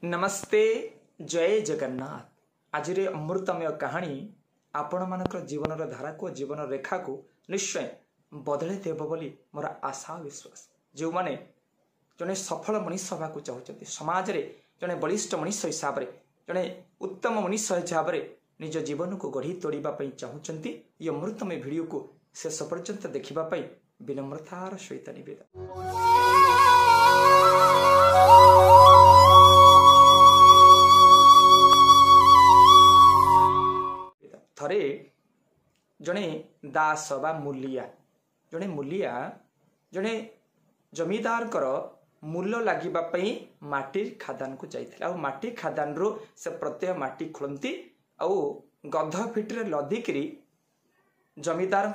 नमस्ते जय जगन्नाथ। आज अमृतमय कहानी आपण मानकर जीवन धारा को जीवन रेखा को निश्चय बदले देव बोली मोर आशा विश्वास। जो माने जने सफल मनीष हवा को चाहते समाज रे जने बलिष्ठ मनीष हिसाब से जने उत्तम मनीष हिसाब से निज जीवन को गढ़ी तोड़ापा चाहते ये अमृतमय वीडियो को शेष पर्यंत देखापी विनम्रतार सहित निवेदन। थरे जने दास बा मूलिया जने जमीदार कर मूल्य लगे माटी खादान को जाइए आ माटी खादान रो से प्रत्यय माटी खोलती आउ गध फिट्रे लदिकी जमीदार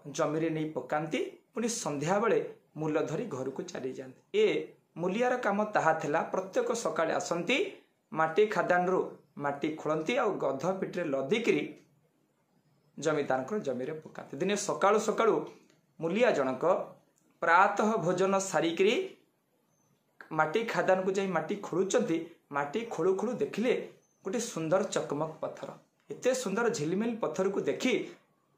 जमी नहीं पकाती पुणी संध्या बेले मूल्य धरी घर को चली जाते। ए मूलियार काम ताहा थिला प्रत्येक सकाळे आसंती माटी खादान रो माटी खोलती आउ गध फिट्रे लदिकी जमीदार जमी पकाते। दिने सकाळु सकाळु मूलिया जनक प्रातः भोजन सारिकी माटी खादान को जाई माटी खोलुचंती। माटी खोलु खोलु देखिले गोटे सुंदर चकमक पत्थर, एते सुंदर झिलमिल पत्थर को देखी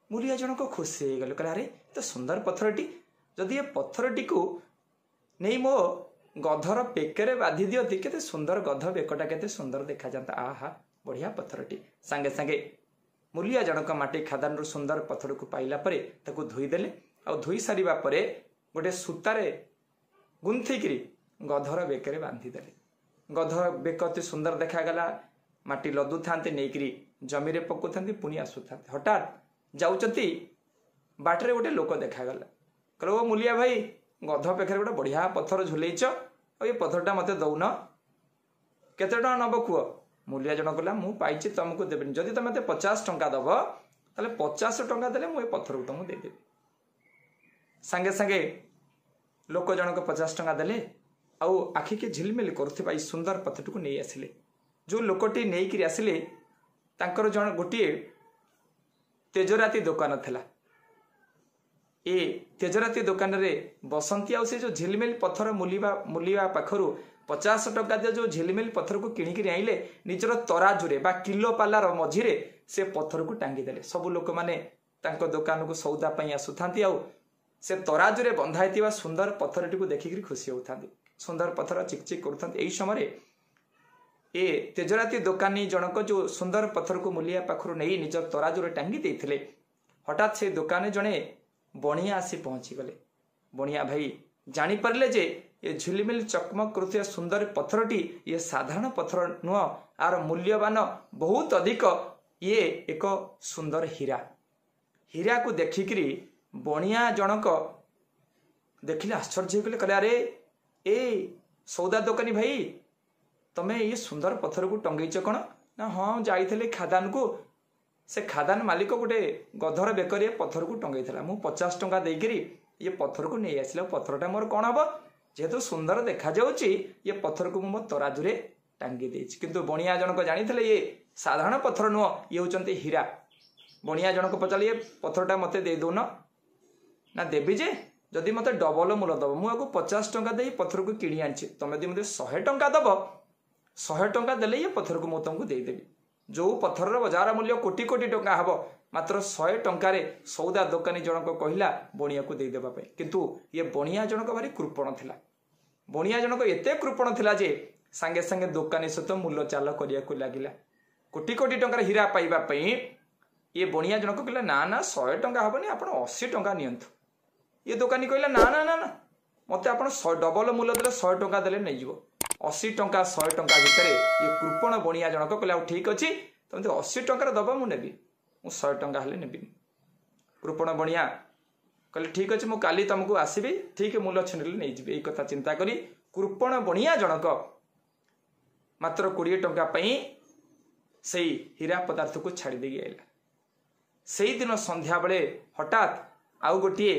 मूलिया जनक खुशी हो गले। कहले अरे तो सुंदर पत्थरटी, जदि ये पत्थरटी को नहीं मो गधर पेकरे बांधी दियती केते सुंदर गध बेकटा केते सुंदर देखा जाता। आहा बढ़िया पत्थरटी। सांगे सांगे मूलिया जनक माटी खादान सुंदर पत्थर को पाइला परे ताकू धोईदेले आ धोई सारिबा परे गोटे सूतारे गुंथिकी गधर बेकरे बांधिदेले। गध बेक अति सुंदर देखागला। माटी लदु थांते नेकरी जमीरे पकु थांते पुणी आसु थांते। हठात जाउचंती बाटरे गोटे लोक देखागला। कहलो मूलिया भाई गध पेखरे गोटे बढ़िया पत्थर झुलेइच आ ये पत्थरटा मते दउन केते टका नब कुह। मूलिया जन कहला मु पाइछि तुमको देबेनि, जदि तुम मते 50 टंका दब ताले 50 टंका देले मु ए पत्थर को तुमको दे देबी। संगे संगे लोक जनक 50 टंका देले आउ आखि के झिलमिल करथिबा ई सुंदर पत्थर को नहीं आसिले। जो लोकटी नहीं कि आसिले तांकर जन गोटे तेजराती दुकान थिला। ए तेजराती दुकान रे बसंती आउ से जो झिलमिल पत्थर मूलिया पाखरु 50 टंका दे जो झिलमिल पत्थर को किणिकी आइले निजर तराजुरे बा किलो पालार मझिरे से पत्थर को टांगी देले। सबु लोक माने तांको दुकान को सौदा पई आसुथांती आउ से तराजुरे बंधाइतिबा सुंदर पत्थरटी को देखिकरी खुशी होथांती। सुंदर पत्थर चिकचिक करुथांती। एई समय ए तेजराती दुकानी जनक जो सुंदर पत्थर को मूलिया पाखरु नहीं निजर तराजुरे टांगी देथिले। हठात से दुकाने जणे बणिया आसी पहुंची गले। बणिया भाई जानी परले जे ये झिलमिल चकमक करुथिया सुंदर पत्थरटी ये साधारण पत्थर नुह, आर मूल्यवान बहुत अधिक। ये एक सुंदर हीरा। हीरा को देखिकी बणिया जनक देखिले आश्चर्य होगले। कहले अरे ए सौदा दुकानी भाई तमे ये सुंदर पत्थर को टंगईच कौन ना? हाँ जाइले खादान को। से खादान मालिक गोटे गधर बेकरी पत्थर को टंगई था। मु 50 टंका देकरी ये पत्थर को नहीं आसिला। पत्थरटा मोर कौन हम जेहेतु सुंदर देखा जाउची ये पत्थर को मो तराजुरे टांगी देछि। किंतु बणिया जनक जानिथिले ये साधारण पत्थर नुह, ये होचंती हीरा। बणिया जनक पचाले ये पत्थरटा मते दे दोन ना? देबी जे जदि मते डबल मूल्य दब। मु आको 50 टंका दे पत्थर को किणी आनछि, तमे जदि मते 100 टंका दब 100 टंका देले ये पत्थर को मु तुमको दे देबी। जो पत्थर बाजार मूल्य कोटी कोटी टंका हबो मात्र 100 टंकार सौदा दुकानी जनक कहला बणिया को दे देबा पई। किंतु ये बणिया जनक भारी कृपण थिला। बणिया जनक एते कृपण थिला जे संगे संगे दुकानी सहित मूल्य चाल करिया को लागिला। कोटी कोटी टंकार हीरा पाइबा पई ये बणिया जनक कहला ना ना 100 टंका हबनी, आपण 80 टंका नियंतु। ये दुकानी कहला ना ना ना ना मते आपण 100 डबल मूल्य देले 100 टंका देले नै जिवो। 80 टंका 100 टंका भितर ये कृपण बणिया जनक कहला ठीक अछि तुम 80 टंकार दबा मु नेबी, मु 100 टंका हेले नेबी। कृपण बणिया कहले ठीक अछि मु काली तुमको आसीबी, ठीक मूल्य छिनले नै जिबी। एई कथा चिंता करी कृपण बणिया जनक मात्र 20 टंका पई सेई हीरा पदार्थ को छाड़ी देगी आइला। सेई दिन संध्या बेले हठात आउ गोटिए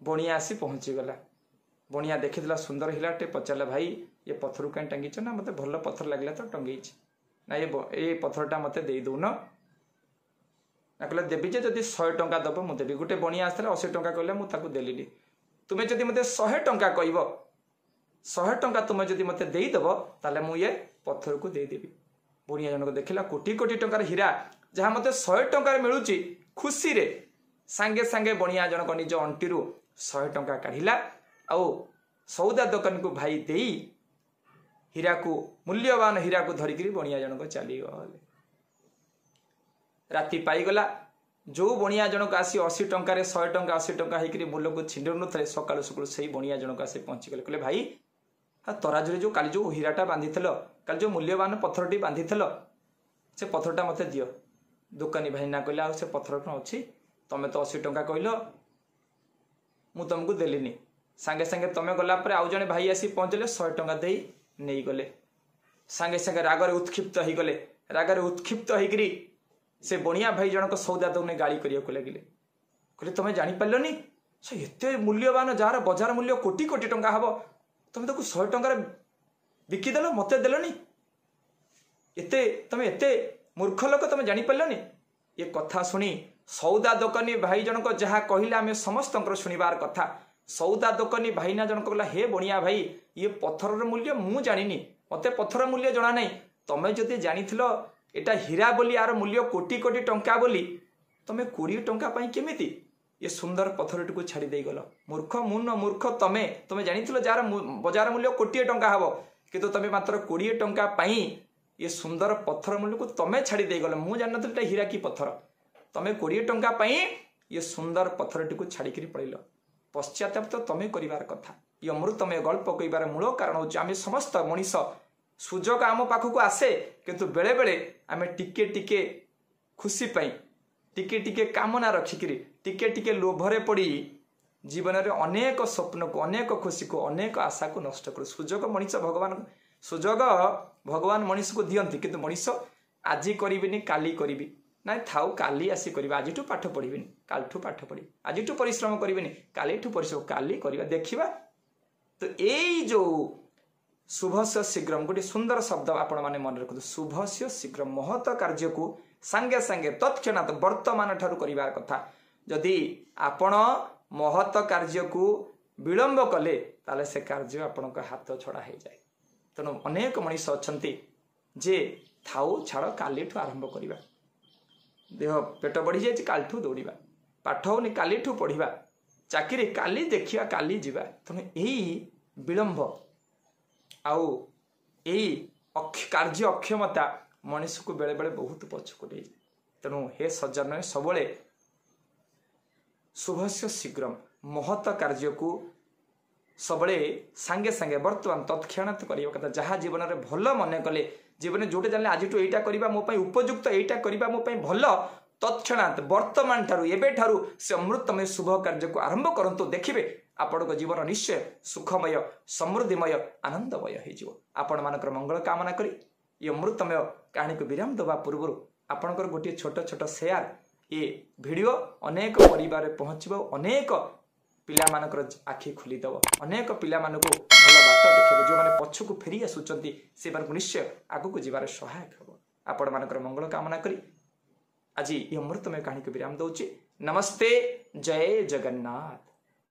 बणिया आसी पहुंची गला। बणिया देखिला सुंदर हीराटे, पचारा भाई ये पत्थर कहीं टांगीच ना? मते भल पत्थर लगला तो टंगीच ना, ये पत्थरटा मते दे दउन ना? कहले देवी जे जदि 100 टंका दब मु देवी। गोटे बणिया आसला 80 टंका कहले मु ताकू देलिनी। तुमे जदि मते 100 टंका कहब 100 टंका तुम जदि मते देदेव ताले मु ये पत्थर को देदेवी। बुणिया जनक देखला कोटी कोटी टंकार हीरा जहाँ मते 100 टंकार मिलूची खुशी रे सांगे सांगे बणिया जनक निज अंटी 100 टंका काढ़िला आउ सौदा दुकान को भाई देई हीरा को मूल्यवान हीरा को धरिकी बणिया जनक चली गले। राति पाईगला जो बणिया जनक आसी 80 टंकार 100 टंका 80 टंका होकर मूल्य को छिंडू नुथे सकालू सकालू से बणिया जनक आसी पहुंची गले। कहले भाई तराजुरे जो काली जो हीराटा बांधी काली जो मूल्यवान पत्थरटी बांधी से पत्थरटा मत दियो। दुकानी भाई ना कहले आ से पत्थर कौन अच्छी तुम तो 80 टंका कहल मु तुमको देलीनी सांगे सांगे तुम गला आउ जड़े भाई आसी पहुंचले 100 टंका दे नहीं गले। सांगे सांगे रागरे उत्क्षिप्त हो गले। रागरे उत्क्षिप्त होकर से बणिया भाई जनक सौदा दौने गाड़ी करने लगे। कहले तुम जापारलनि से एत मूल्यवान जार बजार मूल्य कोटी कोटी टंका हम तुम तो 100 टंकार बिकिदेल मत देलनि एते तुम एते मूर्ख लोक तुम जापारलनि। ये कथा शुणी सौदा दोकानी भाई जनक जहाँ कहले आम समस्त शुणवार कथा। सौदा दोकानी भाई ना जनक कहला हे बणिया भाई ये पत्थर मूल्य मु जानी मते पत्थर मूल्य जना नहीं तमें जदि जानी एटा हीरा बोली यार मूल्य कोटी कोटी टंका बोली तमें 20 टंका पाई केमिति ये सुंदर पत्थरटी को छाड़ी दे गल। मूर्ख मु न मूर्ख तमें तमें जानी जार बजार मूल्य कोटी टंका हम किंतु तमें मात्र 20 टंका पाई ये सुंदर पत्थर मूल्य को तमें छाड़ी दे गल। मु जान नथि हीरा की पत्थर तमें 20 टंका पाई ये सुंदर पत्थरटी को छाड़ी पड़ेल। पश्चाताप तो तमें करिवार कथा। ये अमृतमय गल्प कहबार मूल कारण होची आमे समस्त मनीष सुजोग आम पाखक आसे किंतु बेले बेले आमे टिके टिके खुशी पाई टिके टिके कामना रखिकी टिके टिके लोभरे पड़ी जीवन में अनेक स्वप्न को अनेक खुशी को अनेक आशा को नष्ट कर। सुजोग मनीष भगवान सुजोग भगवान मनीष को दियंती किंतु मनीष आज करी काली करी ना थाऊ काली आसी कर आज पाठ पढ़ी कालठू पाठ पढ़ी आज परिश्रम करी काली परिश्रम काली करवा देखा। तो यही जो शुभस्य शीघ्र गोटे सुंदर शब्द आपण मैंने मन रखु शुभस्य शीघ्र महत कार्य को सांगे सांगे तत्क्षणात वर्तमान ठारू करिवार कथा। जदि आपण महत कार्य को विलंब कले ताले से कार्य आपण हाथ छड़ा हो जाए। तेणु अनेक मनीष अच्छे जे थाऊ छाड़ काली आरंभ करवा देह पेट बढ़ी जाए कालठू दौड़ा पाठ होनी कालीठू पढ़ा चाकरी काली देखिया काली जीवा। तेणु यही विलंब आउ यही कार्य अक्षमता मनीष को बेले बेले बहुत पछकु दे। तेणु हे सज्जन सबले शुभस्य शीघ्र महत कार्य को सबले सांगे सांगे वर्तमान तत्क्षणात करवा कथा। जहाँ जीवन में भल मन कले जीवन जोटे जाने आज एटा करवा मो पई उपयुक्त एटा करवा मो पई भल तत्क्षणात वर्तमान ठारू एबे ठारू से अमृतमय शुभ कार्य को आरंभ करंतु देखिबे आपण जीवन निश्चय सुखमय समृद्धिमय आनंदमय हो। आपण मानकर मंगल कामना करी ये अमृतमय कहानी को विराम दबा पूर्व आपणकर गोटे छोट छोट शेयर ये वीडियो अनेक परिवार पहुँचब अनेक पिला मानकर आखि खोलीदेव अनेक पिला मानक भल बात देखब जो मैंने पछकू फेरी आसुचंती से निश्चय आगू जीवार सहायक हम। आपण मानकर मंगल कामना करी आज ये अमृतमय कहानी को विराम दउची। नमस्ते जय जगन्नाथ।